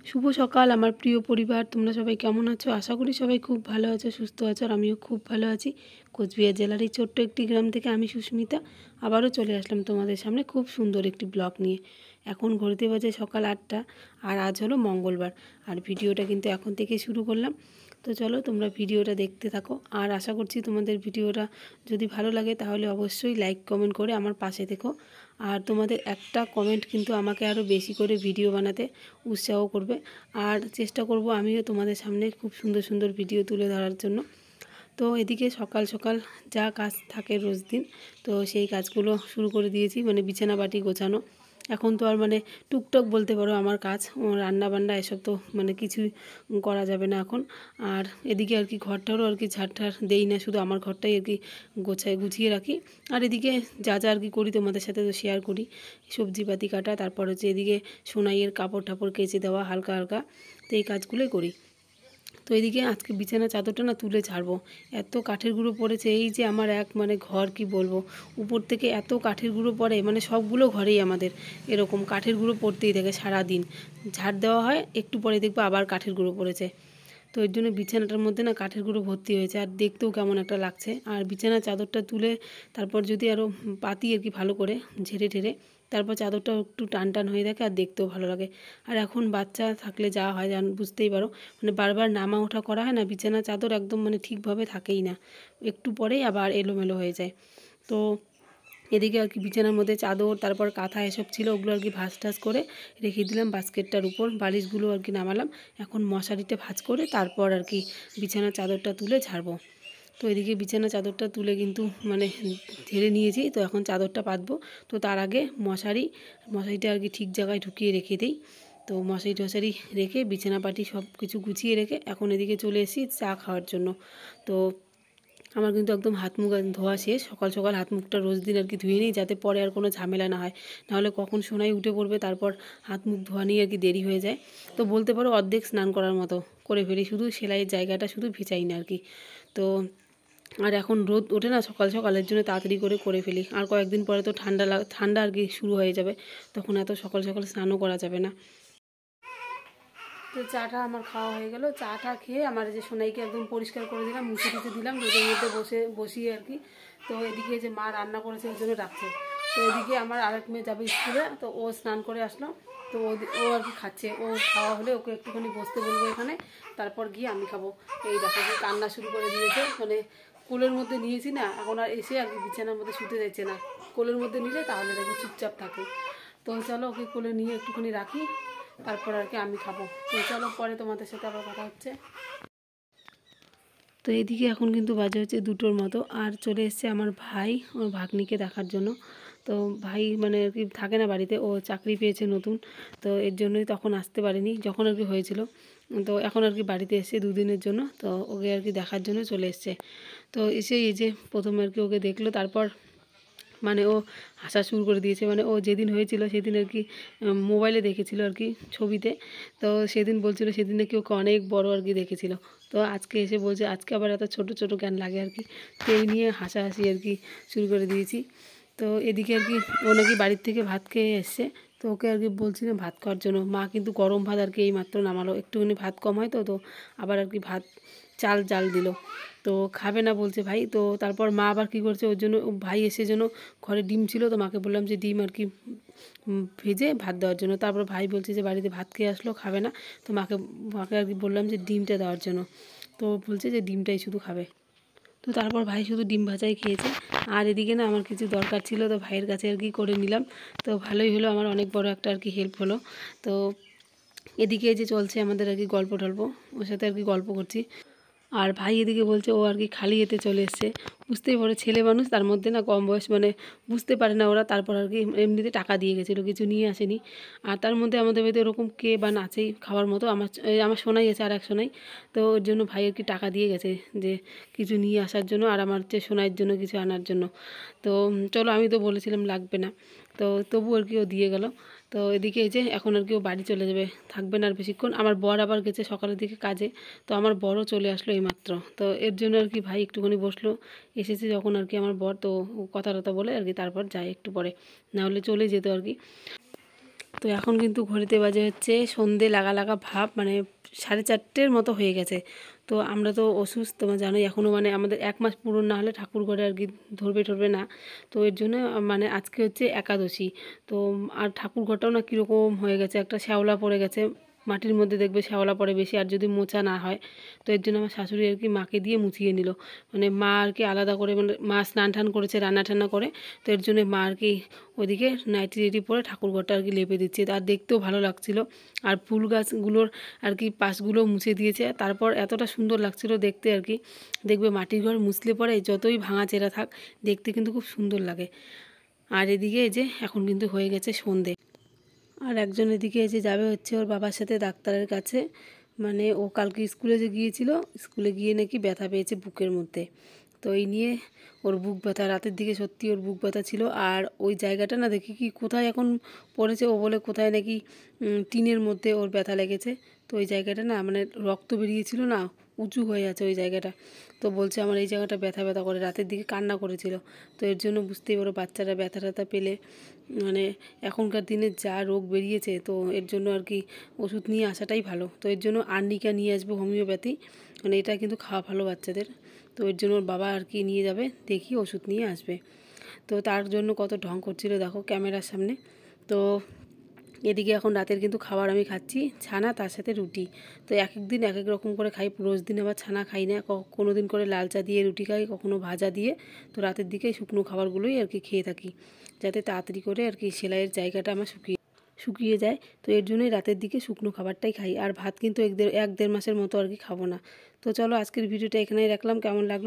শুভ সকাল আমার প্রিয় পরিবার, তোমরা সবাই কেমন আছো? আশা করি সবাই খুব ভালো আছো, সুস্থ আছো। আর আমিও খুব ভালো আছি। কোচবিহার জেলার এই ছোট্ট একটি গ্রাম থেকে আমি সুস্মিতা আবারও চলে আসলাম তোমাদের সামনে খুব সুন্দর একটি ব্লগ নিয়ে। এখন ঘড়িতে বাজে সকাল 8টা, আর আজ হলো মঙ্গলবার। আর ভিডিওটা কিন্তু এখন থেকে শুরু করলাম। তো চলো তোমরা ভিডিওটা দেখতে থাকো। আর আশা করছি তোমাদের ভিডিওটা যদি ভালো লাগে তাহলে অবশ্যই লাইক কমেন্ট করে আমার পাশে থেকো। আর তোমাদের একটা কমেন্ট কিন্তু আমাকে আরও বেশি করে ভিডিও বানাতে উৎসাহ করবে। আর চেষ্টা করব আমিও তোমাদের সামনে খুব সুন্দর সুন্দর ভিডিও তুলে ধরার জন্য। তো এদিকে সকাল সকাল যা কাজ থাকে রোজ দিন, তো সেই কাজগুলো শুরু করে দিয়েছি। মানে বিছানা বাটি গোছানো এখন তো আর মানে টুকটাক বলতে পারো আমার কাজ। রান্না বান্না এসব তো মানে কিছুই করা যাবে না এখন। আর এদিকে আর কি ঘরটারও আর কি ঝাড় দেই না, শুধু আমার ঘরটাই আর কি গুছিয়ে রাখি। আর এদিকে যা যা আর কি করি তোমাদের সাথে তো শেয়ার করি। সবজিপাতি কাটা, তারপর হচ্ছে এদিকে সোনাইয়ের কাপড় টাপড় কেচে দেওয়া হালকা হালকা, তো এই কাজগুলোই করি। তো এদিকে আজকে বিছানা চাদরটা না তুলে ছাড়বো। এত কাঠের গুঁড়ো পড়েছে, এই যে আমার এক মানে ঘর কি বলবো, উপর থেকে এত কাঠের গুঁড়ো পড়ে, মানে সবগুলো ঘরেই আমাদের এরকম কাঠের গুঁড়ো পড়তেই থাকে সারাদিন। ঝাড় দেওয়া হয়, একটু পরে দেখবো আবার কাঠের গুঁড়ো পড়েছে। তো এর জন্য বিছানাটার মধ্যে না কাঠের গুঁড়ো ভর্তি হয়েছে, আর দেখতেও কেমন একটা লাগছে। আর বিছানার চাদরটা তুলে তারপর যদি আরও পাতি আর কি ভালো করে ঝেড়ে ঠেড়ে, তারপর চাদরটা একটু টান টান হয়ে থাকে আর দেখতেও ভালো লাগে। আর এখন বাচ্চা থাকলে যা হয় বুঝতেই পারো, মানে বারবার নামা ওঠা করা হয় না, বিছানা চাদর একদম মানে ঠিকভাবে থাকেই না, একটু পরেই আবার এলোমেলো হয়ে যায়। তো এদিকে আর কি বিছানার মধ্যে চাদর তারপর কাঁথা এসব ছিল, ওগুলো আর কি ভাঁজ টাজ করে রেখে দিলাম বাস্কেটটার উপর। বালিশগুলো আর কি নামালাম, এখন মশারিতে ভাঁজ করে তারপর আর কি বিছানার চাদরটা তুলে ঝাড়বো। তো এদিকে বিছানা চাদরটা তুলে কিন্তু মানে ঝেড়ে নিয়েছি, তো এখন চাদরটা পাতবো। তো তার আগে মশারিটা আর কি ঠিক জায়গায় ঢুকিয়ে রেখে দিই। তো মশারি টশারি রেখে বিছানা পাটি সব কিছু গুছিয়ে রেখে এখন এদিকে চলে এসেছি চা খাওয়ার জন্য। তো আমার কিন্তু একদম হাত মুখ ধোয়া শেষ। সকাল সকাল হাত মুখটা রোজ দিন আর কি ধুয়ে নিই, যাতে পরে আর কোনো ঝামেলা না হয়। নাহলে কখন সোনাই উঠে পড়বে, তারপর হাত মুখ ধোয়া নিয়ে আর কি দেরি হয়ে যায়। তো বলতে পারো অর্ধেক স্নান করার মতো করে ফেলি, শুধু সেলাইয়ের জায়গাটা শুধু ভিজাই না আর কি। তো আর এখন রোদ ওঠে না সকাল সকালের জন্য তাড়াতাড়ি করে ফেলি। আর কয়েকদিন পরে তো ঠান্ডা আর কি শুরু হয়ে যাবে, তখন এত সকাল সকাল স্নানও করা যাবে না। তো চাটা আমার খাওয়া হয়ে গেল। চাটা খেয়ে আমার যে সোনাইকে একদম পরিষ্কার করে দিলাম, মুছে টুছে দিলাম, রোদের মধ্যে বসিয়ে আর কি। তো এদিকে যে মা রান্না করেছে ওই জন্য রাখছে। তো এদিকে আমার আরেক মেয়ে যাবে স্কুলে, তো ও স্নান করে আসলো। তো ও আর কি খাচ্ছে, ও খাওয়া হলে ওকে একটুখানি বসতে বলবো এখানে, তারপর গিয়ে আমি খাবো। এই দেখো যে কান্না শুরু করে দিয়েছে, মানে কোলের মধ্যে নিয়েছি না, এখন আর এসে আর কি বিছানার মধ্যে শুতে যাচ্ছে না। কোলের মধ্যে নিলে তাহলে দেখি চুপচাপ থাকে। তো চলো ওকে কোলে নিয়ে একটুখানি রাখি, তারপর আর কি আমি খাবো। তো চলো পরে তোমাদের সাথে আবার কথা হচ্ছে। তো এদিকে এখন কিন্তু বাজে হচ্ছে 2টোর মতো, আর চলে এসছে আমার ভাই ওর ভাগ্নিকে দেখার জন্য। তো ভাই মানে আর কি থাকে না বাড়িতে, ও চাকরি পেয়েছে নতুন, তো এর জন্যই তখন আসতে পারেনি যখন আর কি হয়েছিল। তো এখন আর কি বাড়িতে এসছে 2 দিনের জন্য, তো ওকে আর কি দেখার জন্য চলে এসছে। তো এসে এই যে প্রথমে আর কি ওকে দেখলো, তারপর মানে ও হাসা শুরু করে দিয়েছে। মানে ও যেদিন হয়েছিল সেদিন আর কি মোবাইলে দেখেছিল আর কি ছবিতে, তো সেদিন বলছিল সেদিন নাকি ওকে অনেক বড় আর কি দেখেছিল। তো আজকে এসে বলছে আজকে আবার এত ছোট ছোট জ্ঞান লাগে আর কি। তো এই নিয়ে হাসাহাসি আর কি শুরু করে দিয়েছি। তো এদিকে আর কি ও নাকি বাড়ির থেকে ভাত খেয়ে এসছে, তো ওকে আর কি বলছিলাম ভাত খাওয়ার জন্য। মা কিন্তু গরম ভাত আর কি এই মাত্র নামালো, একটুখানি ভাত কম হয় তো তো আবার আর কি ভাত চাল জাল দিল। তো খাবে না বলছে ভাই। তো তারপর মা আবার কী করছে, ওর জন্য ভাই এসে জন্য ঘরে ডিম ছিল, তো মাকে বললাম যে ডিম আর কি ভেজে ভাত দেওয়ার জন্য। তারপর ভাই বলছে যে বাড়িতে ভাত খেয়ে আসলো খাবে না, তো মাকে আর কি বললাম যে ডিমটা দেওয়ার জন্য। তো বলছে যে ডিমটাই শুধু খাবে। তো তারপর ভাই শুধু ডিম ভাজাই খেয়েছে। আর এদিকে না আমার কিছু দরকার ছিল, তো ভাইয়ের কাছে আর কি করে নিলাম। তো ভালোই হলো, আমার অনেক বড় একটা আর কি হেল্প হলো। তো এদিকে যে চলছে আমাদের আর কি গল্প টল্প, ওর সাথে আর কি গল্প করছি। আর ভাই এদিকে বলছে ও আর কি খালি এতে চলে এসছে। বুঝতেই পারে ছেলে মানুষ, তার মধ্যে না কম বয়স, মানে বুঝতে পারে না ওরা। তারপর আর কি এমনিতে টাকা দিয়ে গেছিলো, কিছু নিয়ে আসেনি। আর তার মধ্যে আমাদের বাড়িতে এরকম কে বা নাচেই খাওয়ার মতো, আমার সোনাই আছে আর এক সোনাই। তো ওর জন্য ভাই আর কি টাকা দিয়ে গেছে যে কিছু নিয়ে আসার জন্য, আর আমার হচ্ছে সোনাইয়ের জন্য কিছু আনার জন্য। তো চলো আমি তো বলেছিলাম লাগবে না, তো তবু আর কি ও দিয়ে গেল। তো এদিকে এই যে এখন আর কি ও বাড়ি চলে যাবে, থাকবে না আর বেশিক্ষণ। আমার বর আবার গেছে সকালের দিকে কাজে, তো আমার বরও চলে আসলো এইমাত্র। তো এর জন্য আর কি ভাই একটুখানি বসলো, এসেছে যখন আর কি আমার বর, তো কথা টথা বলে আর কি তারপর যায় একটু পরে, না হলে চলে যেত আর কি। তো এখন কিন্তু ঘড়িতে বাজে হচ্ছে সন্ধে লাগা লাগা ভাব, মানে 4:30 মতো হয়ে গেছে। তো আমরা তো অসুস্থ, তোমরা জানোই, এখনও মানে আমাদের 1 মাস পূরণ না হলে ঠাকুর ঘরে আর কি ধরবে ঠরবে না। তো এর জন্য মানে আজকে হচ্ছে একাদশী। তো আর ঠাকুর ঘরটাও না কীরকম হয়ে গেছে, একটা শ্যাওলা পড়ে গেছে, মাটির মধ্যে দেখবে শ্যাওলা পড়ে বেশি, আর যদি মোছা না হয়। তো এর জন্য আমার শাশুড়ি আর কি মাকে দিয়ে মুছিয়ে নিল, মানে মা আর কি আলাদা করে, মানে মা স্নান টান করেছে, রান্না টান্না করে। তো এর জন্য মা আর কি ওইদিকে নাইটি রেডি পরে ঠাকুর ঘরটা আর কি লেপে দিচ্ছে, আর দেখতেও ভালো লাগছিল। আর ফুল গাছগুলোর আর কি পাশগুলো মুছে দিয়েছে, তারপর এতটা সুন্দর লাগছিল দেখতে আর কি। দেখবে মাটির ঘর মুছলে পরে যতই ভাঙা চেরা থাক, দেখতে কিন্তু খুব সুন্দর লাগে। আর এদিকে এই যে এখন কিন্তু হয়ে গেছে সন্ধে, আর একজন এদিকে এসে যাবে হচ্ছে ওর বাবার সাথে ডাক্তারের কাছে। মানে ও কালকে স্কুলে যে গিয়েছিল, স্কুলে গিয়ে নাকি ব্যথা পেয়েছে বুকের মধ্যে। তো এই নিয়ে ওর বুক ব্যথা, রাতের দিকে সত্যি ওর বুক ব্যথা ছিল। আর ওই জায়গাটা না দেখি কি কোথায় এখন পড়েছে, ও বলে কোথায় নাকি টিনের মধ্যে ওর ব্যথা লেগেছে। তো ওই জায়গাটা না মানে রক্ত বেরিয়েছিল না, উঁচু হয়ে আছে ওই জায়গাটা। তো বলছে আমার এই জায়গাটা ব্যথা ব্যথা করে, রাতের দিকে কান্না করেছিল। তো এর জন্য বুঝতেই পারো বাচ্চারা ব্যথা ট্যাথা পেলে, মানে এখনকার দিনে যা রোগ বেরিয়েছে, তো এর জন্য আর কি ওষুধ নিয়ে আসাটাই ভালো। তো এর জন্য আর্নিকা নিয়ে আসবো, হোমিওপ্যাথি, মানে এটা কিন্তু খাওয়া ভালো বাচ্চাদের। তো এর জন্য ওর বাবা আর কি নিয়ে যাবে, দেখি ওষুধ নিয়ে আসবে। তো তার জন্য কত ঢং করছিল দেখো ক্যামেরার সামনে। তো এদিকে এখন রাতের কিন্তু খাবার আমি খাচ্ছি ছানা, তার সাথে রুটি। তো এক এক দিন এক এক রকম করে খাই, রোজ দিন আবার ছানা খাই না, কোনো দিন করে লাল চা দিয়ে রুটি খাই, কখনো ভাজা দিয়ে। তো রাতের দিকে শুকনো খাবারগুলোই আর কি খেয়ে থাকি, যাতে তাড়াতাড়ি করে আর কি সেলাইয়ের জায়গাটা আমার শুকিয়ে যায়। তো এর জন্যই রাতের দিকে শুকনো খাবারটাই খাই, আর ভাত কিন্তু 1-1.5 মাসের মতো আর কি খাবো না। তো চলো আজকের ভিডিওটা এখানেই রাখলাম, কেমন লাগলো